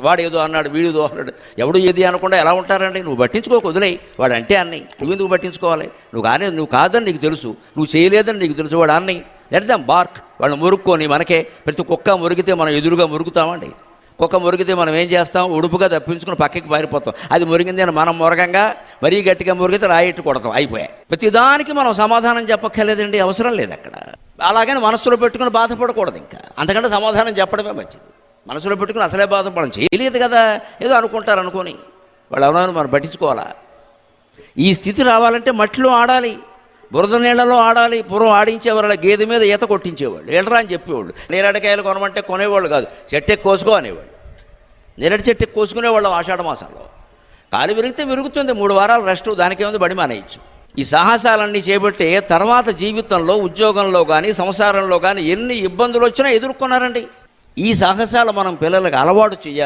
వాడు ఏదో అన్నాడు, వీడు ఏదో అన్నాడు, ఎవడు ఏది అనకుండా ఎలా ఉంటారండి? నువ్వు పట్టించుకోకు, వదిలేయి. వాడు అంటే అన్నయ్య, నువ్వెందుకు పట్టించుకోవాలి? నువ్వు కాదని నీకు తెలుసు, నువ్వు చేయలేదని నీకు తెలుసు. వాడు అన్నయ్య, లెట్ దెమ్ బార్క్. వాళ్ళు మురుక్కొని మనకే. ప్రతి కుక్క మురిగితే మనం ఎదురుగా మురుగుతామండి. కుక్క మురిగితే మనం ఏం చేస్తాం? ఉడుపుగా తప్పించుకుని పక్కకి పారిపోతాం. అది మురిగింది అని మనం మురగంగా మరీ గట్టిగా మురిగితే రాయిట్టు కొడతాం, అయిపోయాయి. ప్రతిదానికి మనం సమాధానం చెప్పక్కర్లేదండి, అవసరం లేదు అక్కడ. అలాగని మనస్సులో పెట్టుకుని బాధపడకూడదు. ఇంకా అంతకంటే సమాధానం చెప్పడమే మంచిది. మనసులో పెట్టుకుని అసలే బాధపడడం చేయలేదు కదా, ఏదో అనుకుంటారు అనుకొని వాళ్ళు ఎవరైనా మనం పట్టించుకోవాలా? ఈ స్థితి రావాలంటే మట్టిలో ఆడాలి, బురద నీళ్లలో ఆడాలి. పూర్వం ఆడించేవారు, గేదె మీద ఈత కొట్టించేవాళ్ళు, వెళ్ళరా అని చెప్పేవాళ్ళు. నేరేడుకాయలు కొనమంటే కొనేవాళ్ళు కాదు, చెట్టెక్కి కోసుకో అనేవాళ్ళు. నేరేడు చెట్టెక్కి కోసుకునేవాళ్ళం ఆషాఢ మాసాల్లో. కాలు విరిగితే విరుగుతుంది, 3 వారాలు రెస్ట్, దానికేముంది, బడి మానేయచ్చు. ఈ సాహసాలన్నీ చేపట్టే తర్వాత జీవితంలో, ఉద్యోగంలో కానీ సంసారంలో కానీ ఎన్ని ఇబ్బందులు వచ్చినా ఎదుర్కొన్నారండి. ఈ సాహసాలు మనం పిల్లలకు అలవాటు చేయాలి.